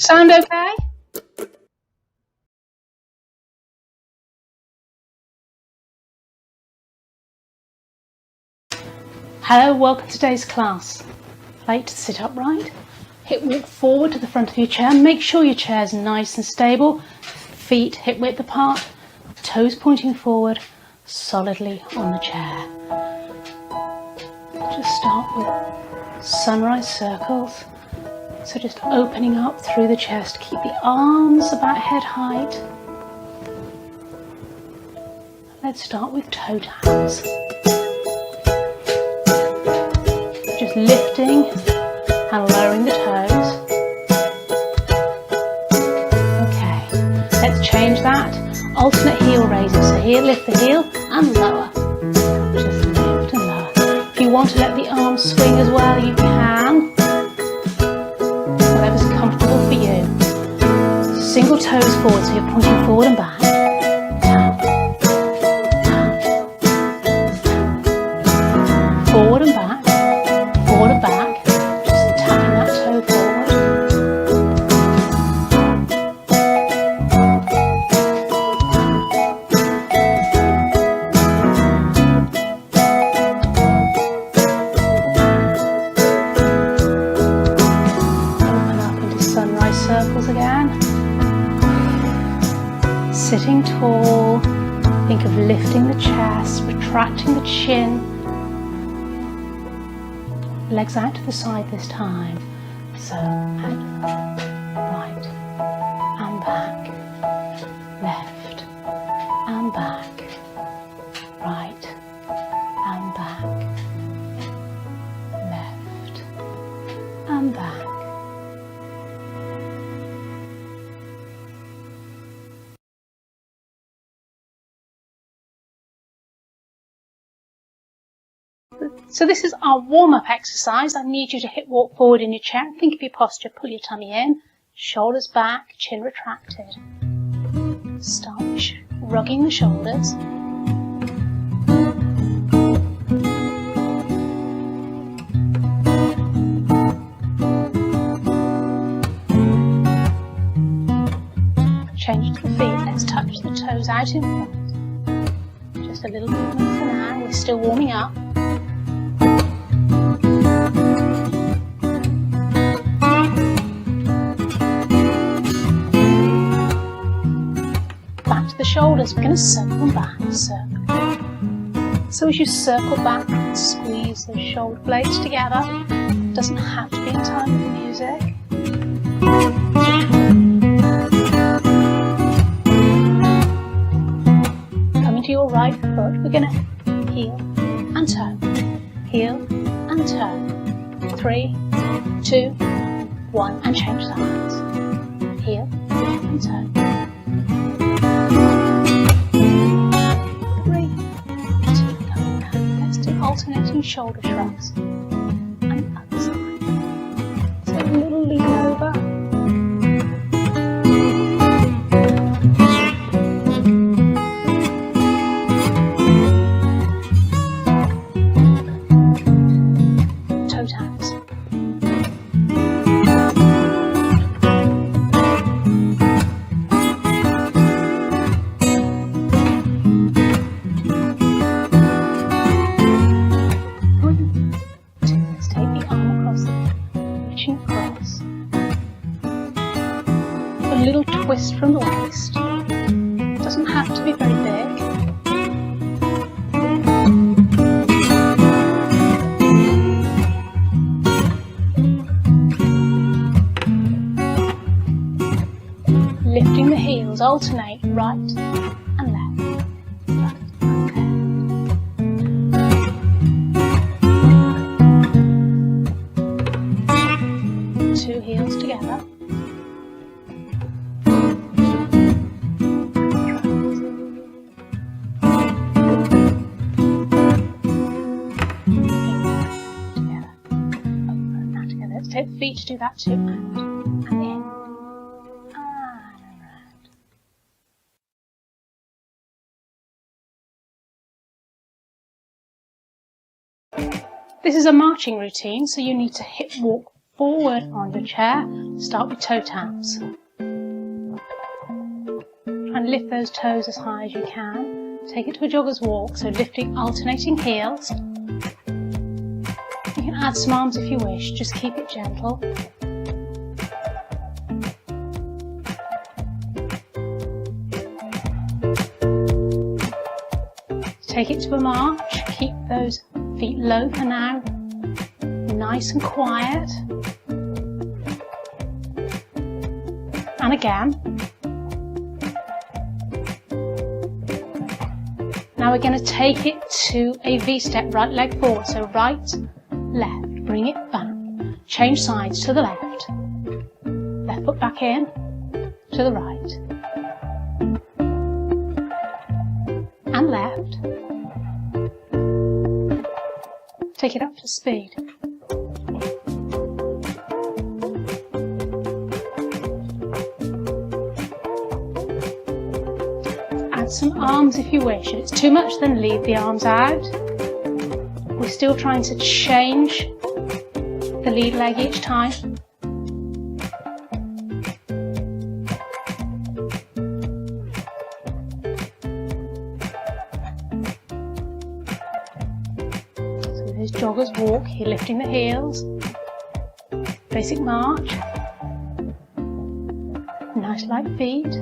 Sound okay? Hello, welcome to today's class. Like to sit upright, hip walk forward to the front of your chair. Make sure your chair is nice and stable, feet hip width apart, toes pointing forward, solidly on the chair. Just start with sunrise circles. So just opening up through the chest, keep the arms about head height. Let's start with toe taps. Just lifting and lowering the toes. Okay, let's change that. Alternate heel raises. So here, lift the heel and lower. Just lift and lower. If you want to let the arms swing as well, you can. Whatever's comfortable for you. Single toes forward, so you're pointing forward and back. Tap, tap. Forward and back. Forward and back, just tapping that toe forward. Open up into sunrise circles again. Sitting tall, think of lifting the chest, retracting the chin. Legs out to the side this time. So, right and back, left and back, right and back, left and back. So this is our warm-up exercise. I need you to hip walk forward in your chair. Think of your posture. Pull your tummy in, shoulders back, chin retracted. Start rugging the shoulders. Change to the feet. Let's touch the toes out in front. Just a little movement for now. We're still warming up. The shoulders, we're going to circle them back, circle. So as you circle back, squeeze those shoulder blades together. Doesn't have to be in time with the music. Coming to your right foot, we're going to heel and toe, heel and toe. 3, 2, 1, and change sides. Heel and toe. 3, 2, coming back. Let's do alternating shoulder shrugs and other side. So a little lean over. Toe taps. A little twist from the waist. Doesn't have to be very big. Lifting the heels, alternate right and left. Right and left. Two heels together. Take the feet to do that too, and in, and around. This is a marching routine, so you need to hip walk forward on your chair. Start with toe taps. Try and lift those toes as high as you can. Take it to a jogger's walk, so lifting alternating heels. You can add some arms if you wish, just keep it gentle. Take it to a march, keep those feet low for now, nice and quiet. And again. Now we're going to take it to a V-step, right leg forward, so right, left, bring it back, change sides to the left, left foot back in, to the right, and left, take it up to speed. Add some arms if you wish. If it's too much, then leave the arms out. We're still trying to change the lead leg each time. So there's jogger's walk, here lifting the heels. Basic march. Nice light feet.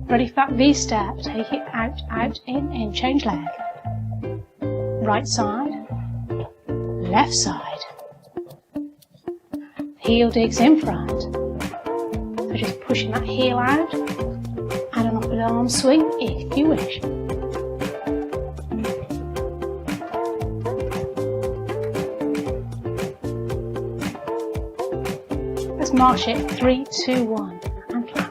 Ready for that V-step, take it out, out, in, change leg. Right side, left side. Heel digs in front. So just pushing that heel out, and an upward arm swing if you wish. Let's march it, 3, 2, 1, and clap.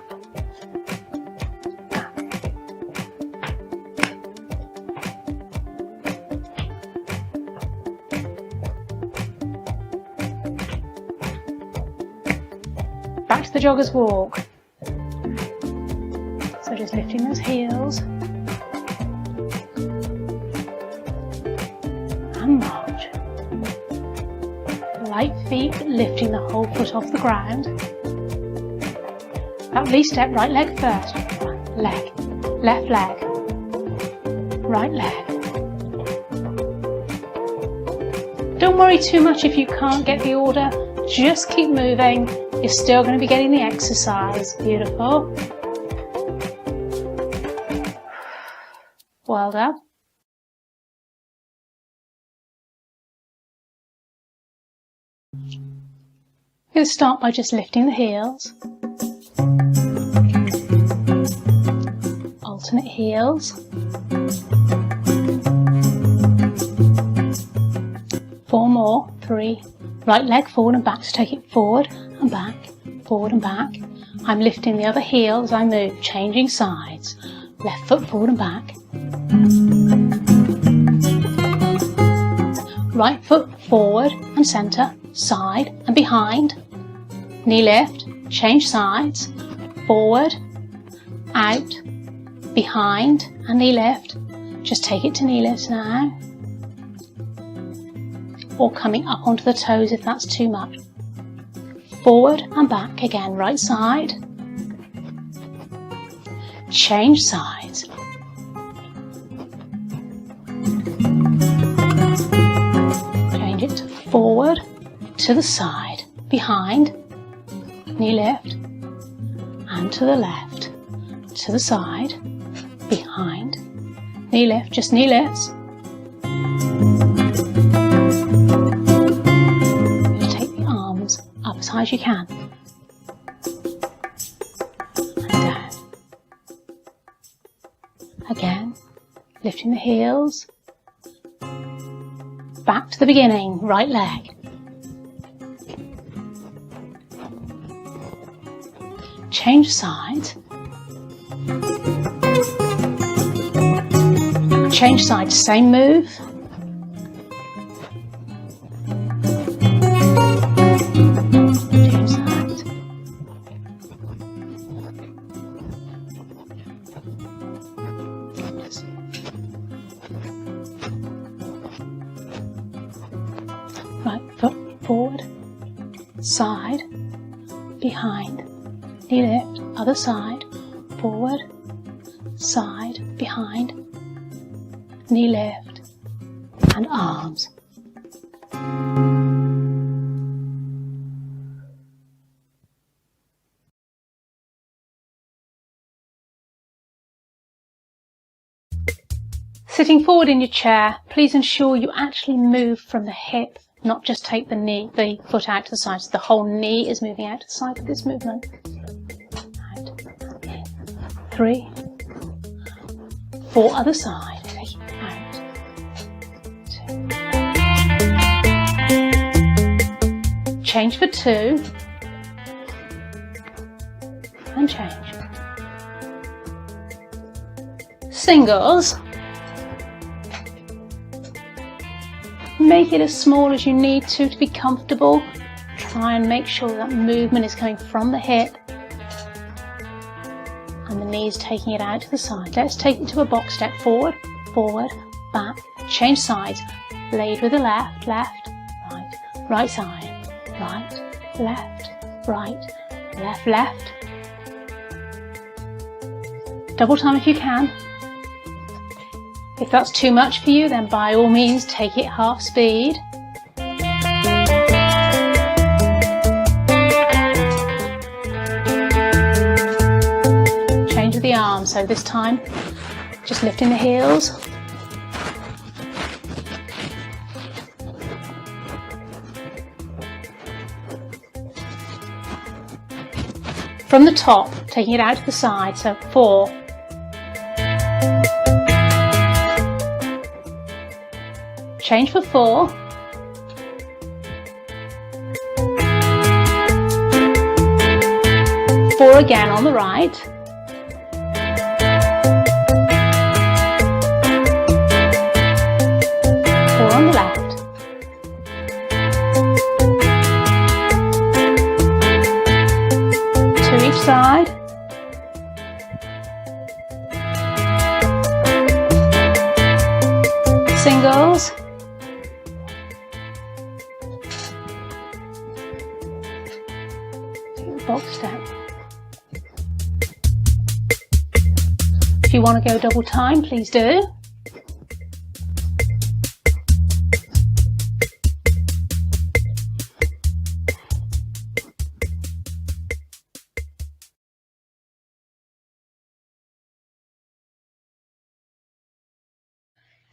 Back to the jogger's walk. So just lifting those heels and march. Light feet, lifting the whole foot off the ground. That V-step, right leg first. Leg, left leg, right leg. Don't worry too much if you can't get the order. Just keep moving. You're still going to be getting the exercise. Beautiful. Well done. I'm going to start by just lifting the heels. Alternate heels. 4 more. 3. Right leg forward and back, so take it forward and back, forward and back. I'm lifting the other heel as I move, changing sides. Left foot forward and back. Right foot forward and centre, side and behind. Knee lift, change sides. Forward, out, behind and knee lift. Just take it to knee lift now. Or coming up onto the toes if that's too much. Forward and back again, right side. Change sides. Change it to forward, to the side, behind, knee lift, and to the left, to the side, behind, knee lift, just knee lifts. Up as high as you can, and down. Again, lifting the heels, back to the beginning, right leg. Change sides. Change sides, same move. side, behind, knee lift, other side, forward, side, behind, knee lift, and arms. Sitting forward in your chair, please ensure you actually move from the hip, not just take the foot out to the side, so the whole knee is moving out to the side with this movement. Out, in, 3, 4, other side, out, 2. Change for 2, and change. Singles. Make it as small as you need to be comfortable. Try and make sure that movement is coming from the hip and the knees taking it out to the side. Let's take it to a box step. Forward, forward, back, change sides. Blade with the left, left, right, right side, right, left, right, left, left. Double time if you can. If that's too much for you, then by all means take it half speed. Change with the arms, so this time just lifting the heels. From the top, taking it out to the side, so 4. Change for 4. 4 again on the right. 4 on the left. 2 each side. Singles. Box step. If you want to go double time, please do.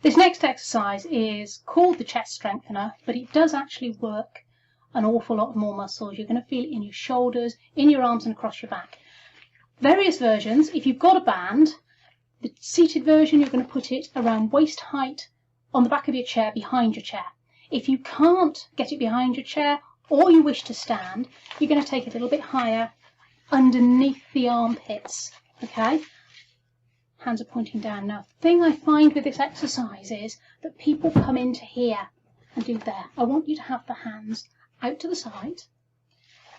This next exercise is called the chest strengthener, but it does actually work an awful lot more muscles. You're going to feel it in your shoulders, in your arms and across your back. Various versions. If you've got a band, the seated version, you're going to put it around waist height on the back of your chair, behind your chair. If you can't get it behind your chair or you wish to stand, you're going to take it a little bit higher underneath the armpits. Okay? Hands are pointing down. Now, the thing I find with this exercise is that people come into here and do there. I want you to have the hands out to the side,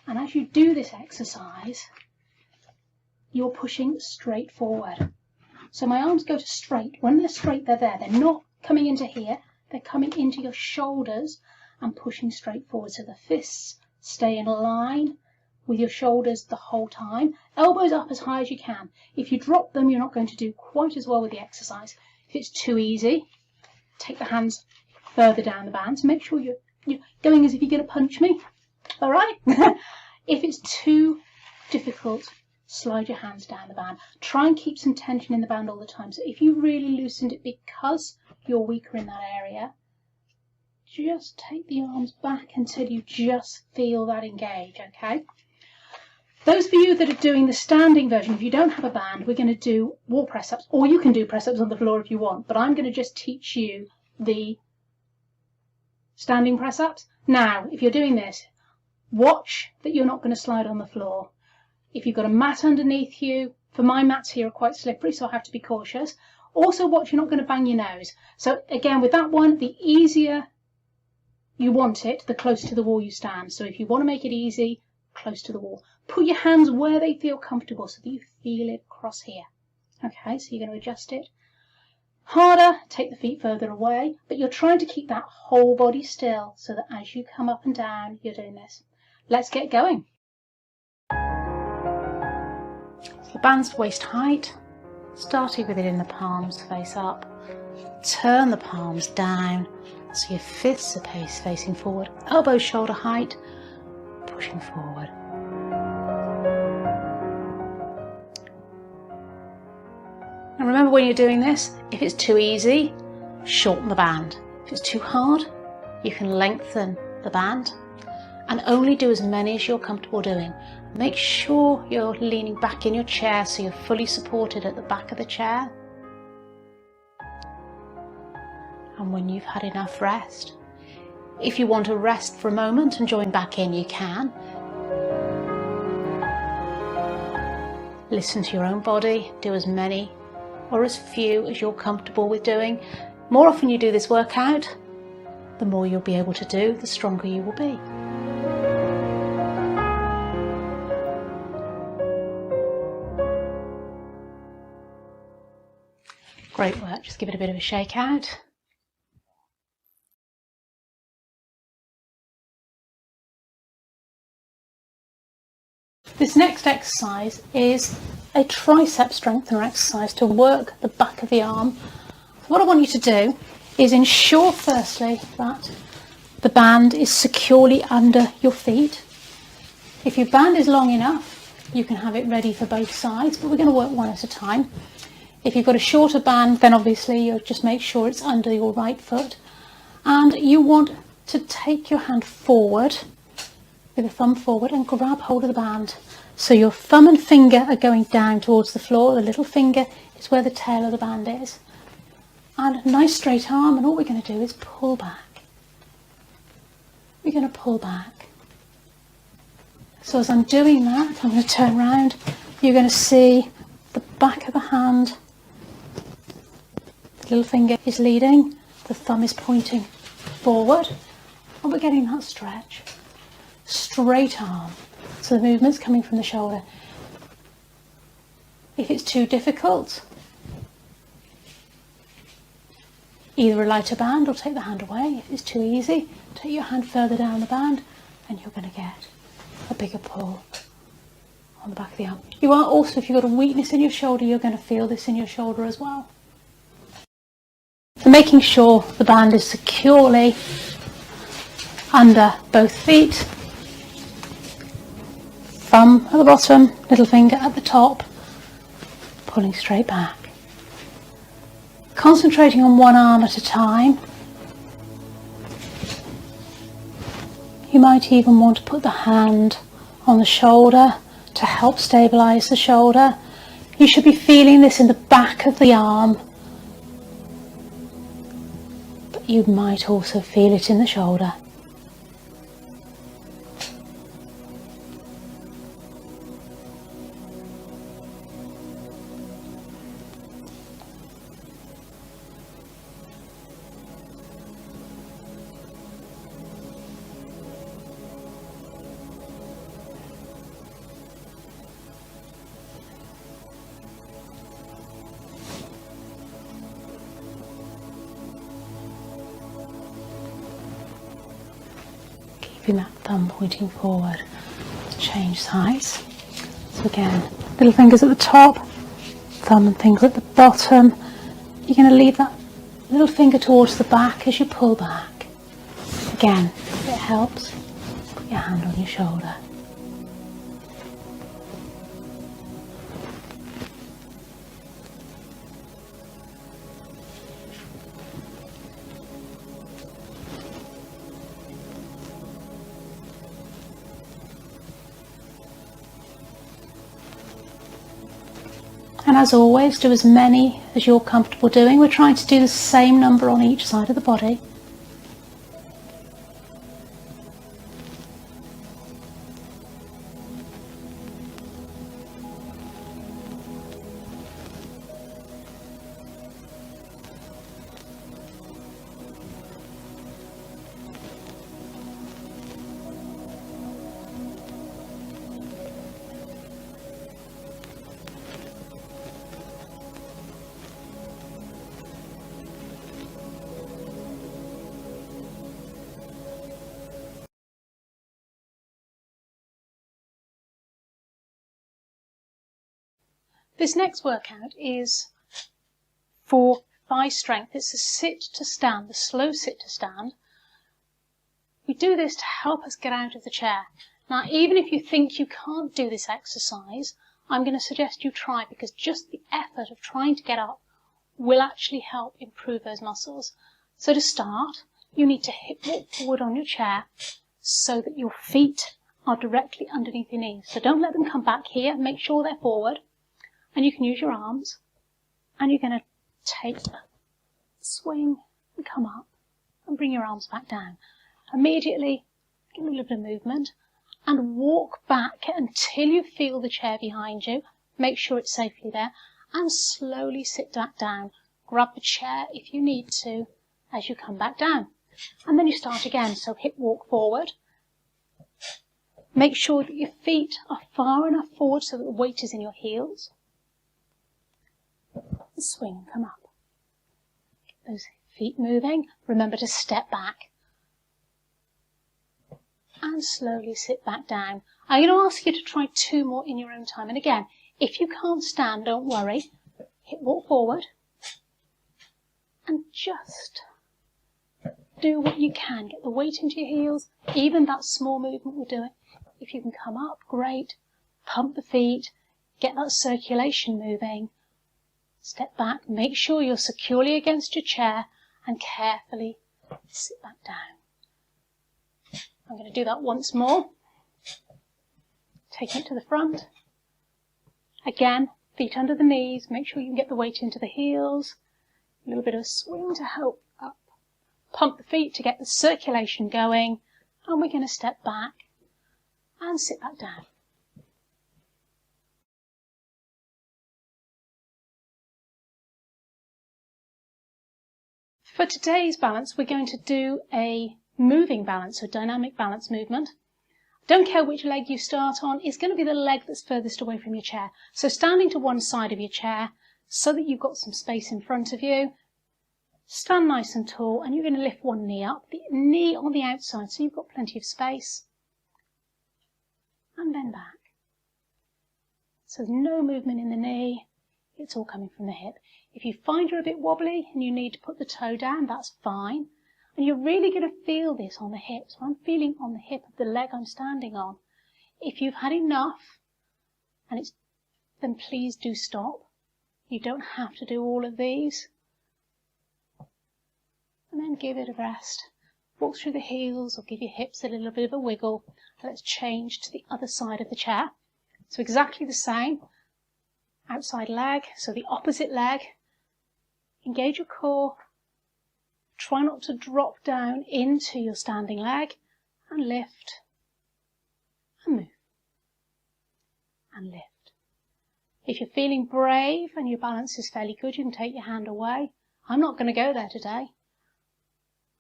and as you do this exercise you're pushing straight forward. So my arms go to straight. When they're straight, they're there. They're not coming into here, they're coming into your shoulders and pushing straight forward. So the fists stay in line with your shoulders the whole time. Elbows up as high as you can. If you drop them, you're not going to do quite as well with the exercise. If it's too easy, take the hands further down the band. So make sure you're going as if you're going to punch me. All right? If it's too difficult, slide your hands down the band. Try and keep some tension in the band all the time. So if you really loosened it because you're weaker in that area, just take the arms back until you just feel that engage, okay? Those of you that are doing the standing version, if you don't have a band, we're going to do wall press-ups, or you can do press-ups on the floor if you want, but I'm going to just teach you the standing press-ups. Now, if you're doing this, watch that you're not going to slide on the floor. If you've got a mat underneath you, for my mats here are quite slippery, so I have to be cautious. Also watch you're not going to bang your nose. So again, with that one, the easier you want it, the closer to the wall you stand. So if you want to make it easy, close to the wall. Put your hands where they feel comfortable so that you feel it across here. Okay, so you're going to adjust it. Harder, take the feet further away, but you're trying to keep that whole body still so that as you come up and down, you're doing this. let's get going. The band's waist height, starting with it in the palms, face up. Turn the palms down so your fists are facing forward, elbows shoulder height, pushing forward. And remember, when you're doing this, if it's too easy, shorten the band. If it's too hard, you can lengthen the band, and only do as many as you're comfortable doing. Make sure you're leaning back in your chair so you're fully supported at the back of the chair. And when you've had enough rest, if you want to rest for a moment and join back in, you can. Listen to your own body, do as many or as few as you're comfortable with doing. The more often you do this workout, the more you'll be able to do, the stronger you will be. Great work, just give it a bit of a shake out. This next exercise is a tricep strengthener exercise to work the back of the arm. So what I want you to do is ensure firstly that the band is securely under your feet. If your band is long enough, you can have it ready for both sides, but we're going to work one at a time. If you've got a shorter band, then obviously you'll just make sure it's under your right foot. And you want to take your hand forward with the thumb forward and grab hold of the band. So your thumb and finger are going down towards the floor. The little finger is where the tail of the band is. And a nice straight arm, and all we're going to do is pull back. We're going to pull back. So as I'm doing that, I'm going to turn around. You're going to see the back of the hand. The little finger is leading, the thumb is pointing forward, and we're getting that stretch. Straight arm, so the movement's coming from the shoulder. If it's too difficult, either a lighter band or take the hand away. If it's too easy, take your hand further down the band and you're going to get a bigger pull on the back of the arm. You are also, if you've got a weakness in your shoulder, you're going to feel this in your shoulder as well. So making sure the band is securely under both feet, thumb at the bottom, little finger at the top, pulling straight back. Concentrating on one arm at a time. You might even want to put the hand on the shoulder to help stabilise the shoulder. You should be feeling this in the back of the arm, but you might also feel it in the shoulder. That thumb pointing forward. Change sides. So again, little fingers at the top, thumb and finger at the bottom. You're going to leave that little finger towards the back as you pull back. Again, if it helps, put your hand on your shoulder. And as always, do as many as you're comfortable doing. We're trying to do the same number on each side of the body. This next workout is for thigh strength. It's a sit to stand, the slow sit to stand. We do this to help us get out of the chair. Now, even if you think you can't do this exercise, I'm going to suggest you try, because just the effort of trying to get up will actually help improve those muscles. So to start, you need to hip walk forward on your chair so that your feet are directly underneath your knees. So don't let them come back here. Make sure they're forward. And you can use your arms. And you're going to take a swing and come up and bring your arms back down. Immediately, give a little bit of movement and walk back until you feel the chair behind you. Make sure it's safely there and slowly sit back down. Grab the chair if you need to as you come back down. And then you start again. So hip walk forward. Make sure that your feet are far enough forward so that the weight is in your heels. And swing and come up. Get those feet moving. Remember to step back. And slowly sit back down. I'm going to ask you to try 2 more in your own time. And again, if you can't stand, don't worry. Hip walk forward. And just do what you can. Get the weight into your heels. Even that small movement will do it. If you can come up, great. Pump the feet. Get that circulation moving. Step back. Make sure you're securely against your chair and carefully sit back down. I'm going to do that once more. Take it to the front. Again, feet under the knees. Make sure you can get the weight into the heels. A little bit of swing to help up. Pump the feet to get the circulation going. And we're going to step back and sit back down. For today's balance, we're going to do a moving balance, so dynamic balance movement. Don't care which leg you start on, it's going to be the leg that's furthest away from your chair. So standing to one side of your chair so that you've got some space in front of you. Stand nice and tall, and you're going to lift one knee up, the knee on the outside so you've got plenty of space. And bend back. So there's no movement in the knee, it's all coming from the hip. If you find you're a bit wobbly and you need to put the toe down, that's fine. And you're really going to feel this on the hip. So I'm feeling on the hip of the leg I'm standing on. If you've had enough, then please do stop. You don't have to do all of these. And then give it a rest. Walk through the heels or give your hips a little bit of a wiggle. Let's change to the other side of the chair. So exactly the same. Outside leg, so the opposite leg. Engage your core. Try not to drop down into your standing leg, and lift, and move, and lift. If you're feeling brave and your balance is fairly good, you can take your hand away. I'm not going to go there today.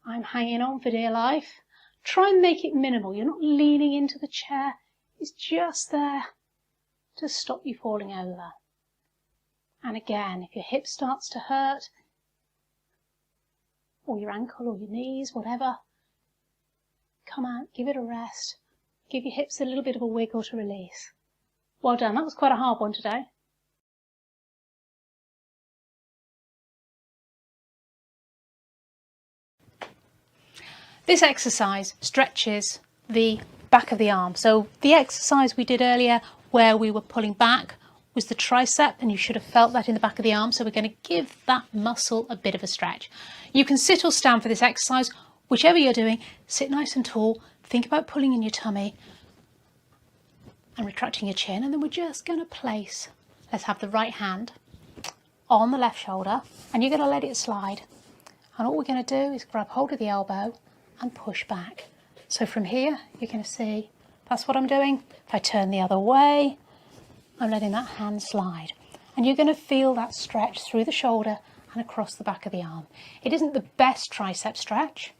I'm hanging on for dear life. Try and make it minimal. You're not leaning into the chair. It's just there to stop you falling over. And again, if your hip starts to hurt, or your ankle or your knees, whatever, come out, give it a rest, give your hips a little bit of a wiggle to release. Well done, that was quite a hard one today. This exercise stretches the back of the arm. So the exercise we did earlier where we were pulling back was the tricep, and you should have felt that in the back of the arm. So we're going to give that muscle a bit of a stretch. You can sit or stand for this exercise, whichever you're doing. Sit nice and tall, think about pulling in your tummy and retracting your chin, and then we're just going to place, let's have the right hand on the left shoulder, and you're going to let it slide. And all we're going to do is grab hold of the elbow and push back. So from here, you're going to see, that's what I'm doing. If I turn the other way, I'm letting that hand slide. And you're going to feel that stretch through the shoulder and across the back of the arm. It isn't the best tricep stretch,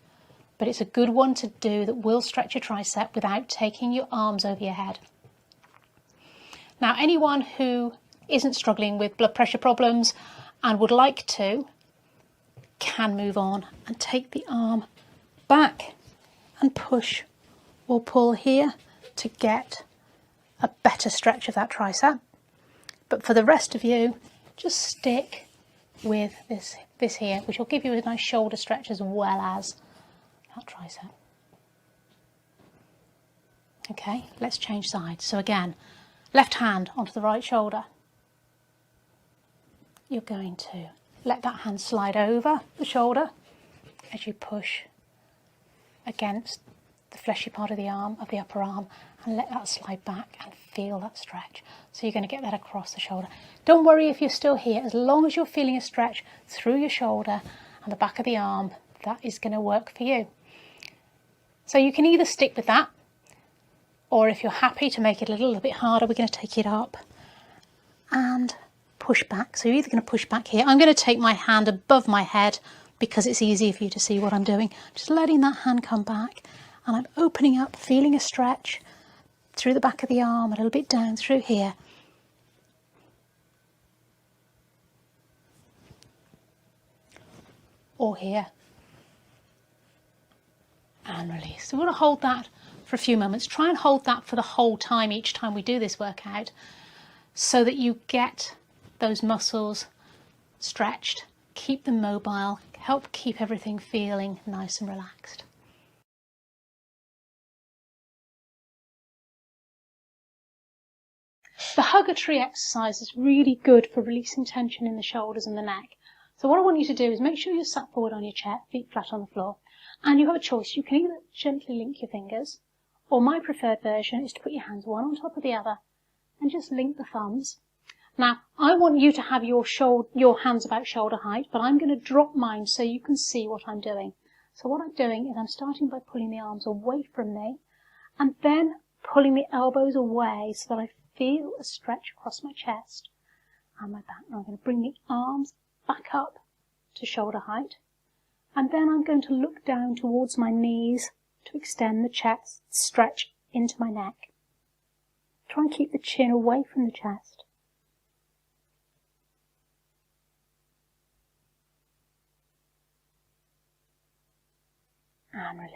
but it's a good one to do that will stretch your tricep without taking your arms over your head. Now, anyone who isn't struggling with blood pressure problems and would like to, can move on and take the arm back and push or pull here to get a better stretch of that tricep. But for the rest of you, just stick with this here, which will give you a nice shoulder stretch as well as that tricep. Okay, let's change sides. So again, left hand onto the right shoulder. You're going to let that hand slide over the shoulder as you push against the fleshy part of the arm, of the upper arm, and let that slide back and feel that stretch. So you're going to get that across the shoulder. Don't worry if you're still here, as long as you're feeling a stretch through your shoulder and the back of the arm, that is going to work for you. So you can either stick with that, or if you're happy to make it a little bit harder, we're going to take it up and push back. So you're either going to push back here. I'm going to take my hand above my head because it's easier for you to see what I'm doing. Just letting that hand come back, and I'm opening up, feeling a stretch through the back of the arm, a little bit down through here. Or here. And release. So we're going to hold that for a few moments. Try and hold that for the whole time each time we do this workout, so that you get those muscles stretched, keep them mobile, help keep everything feeling nice and relaxed. The hugger tree exercise is really good for releasing tension in the shoulders and the neck. So what I want you to do is make sure you're sat forward on your chair, feet flat on the floor, and you have a choice. You can either gently link your fingers, or my preferred version is to put your hands one on top of the other and just link the thumbs. Now, I want you to have your hands about shoulder height, but I'm going to drop mine so you can see what I'm doing. So what I'm doing is I'm starting by pulling the arms away from me and then pulling the elbows away so that I feel a stretch across my chest and my back. Now I'm going to bring the arms back up to shoulder height, and then I'm going to look down towards my knees to extend the chest, stretch into my neck. Try and keep the chin away from the chest. And release.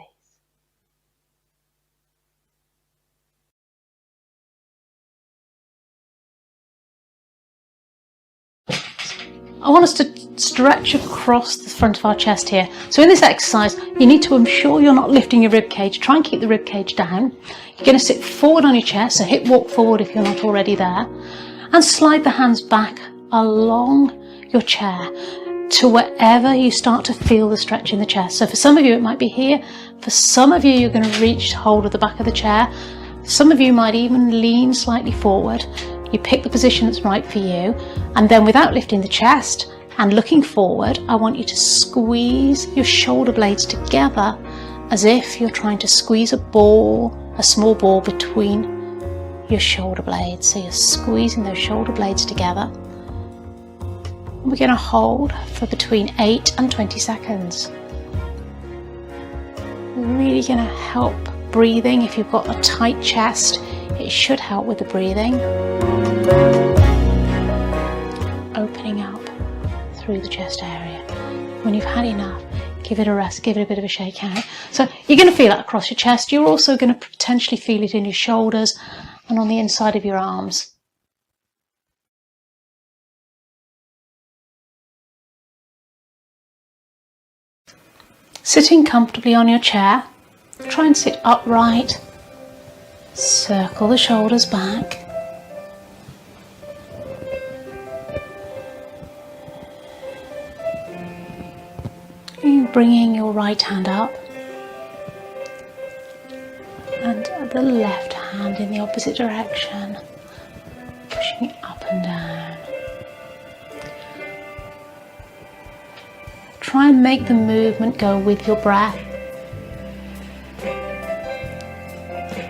I want us to stretch across the front of our chest here. So in this exercise, you need to ensure you're not lifting your rib cage. Try and keep the rib cage down. You're going to sit forward on your chest, so hip walk forward if you're not already there, and slide the hands back along your chair to wherever you start to feel the stretch in the chest. So for some of you it might be here. For some of you, you're going to reach hold of the back of the chair. Some of you might even lean slightly forward. You pick the position that's right for you, and then without lifting the chest and looking forward, I want you to squeeze your shoulder blades together as if you're trying to squeeze a small ball between your shoulder blades. So you're squeezing those shoulder blades together. We're going to hold for between 8 and 20 seconds. We're really going to help breathing. If you've got a tight chest, it should help with the breathing. Opening up through the chest area. When you've had enough, give it a rest, give it a bit of a shake out. So you're going to feel that across your chest. You're also going to potentially feel it in your shoulders and on the inside of your arms. Sitting comfortably on your chair, try and sit upright. Circle the shoulders back. And bringing your right hand up and the left hand in the opposite direction, pushing it up and down. Try and make the movement go with your breath.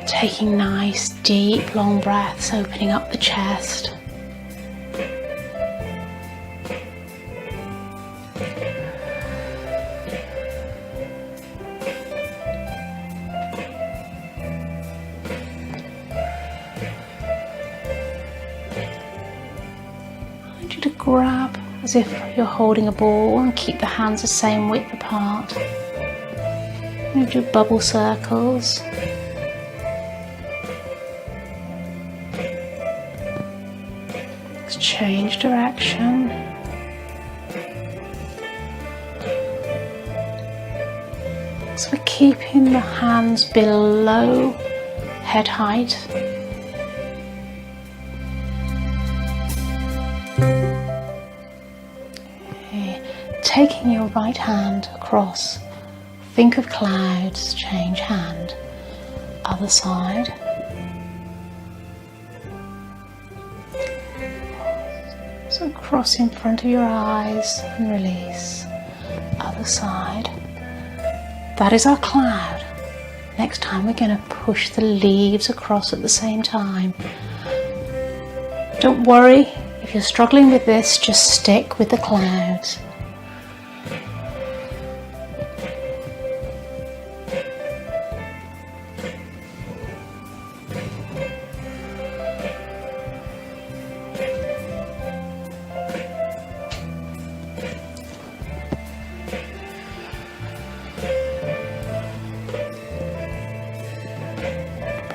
Taking nice, deep, long breaths, opening up the chest. I want you to grab as if you're holding a ball and keep the hands the same width apart. And do bubble circles. change direction. So we're keeping the hands below head height. Okay. Taking your right hand across, think of clouds, change hand, other side. So cross in front of your eyes and release, other side. That is our cloud. Next time we're going to push the leaves across at the same time. Don't worry, if you're struggling with this, just stick with the clouds.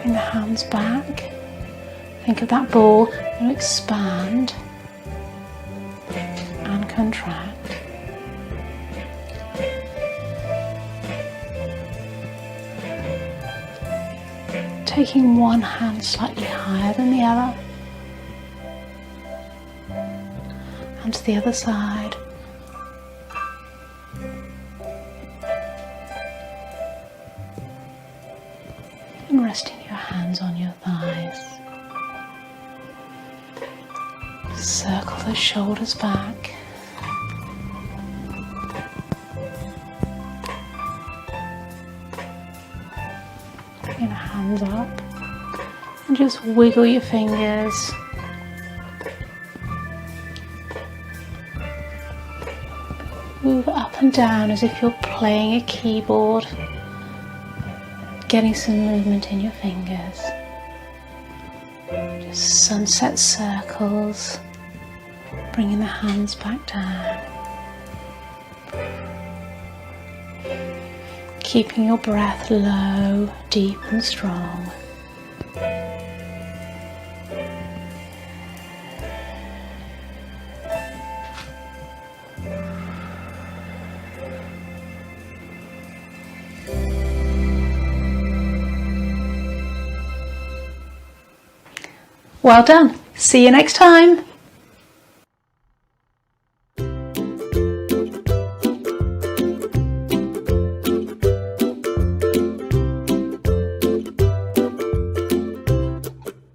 Bring the hands back. Think of that ball. You expand and contract. Taking one hand slightly higher than the other. And to the other side. And resting your hands on your thighs. Circle the shoulders back. Bring your hands up and just wiggle your fingers. Move up and down as if you're playing a keyboard. Getting some movement in your fingers. Just sunset circles. Bringing the hands back down. Keeping your breath low, deep and strong. Well done. See you next time.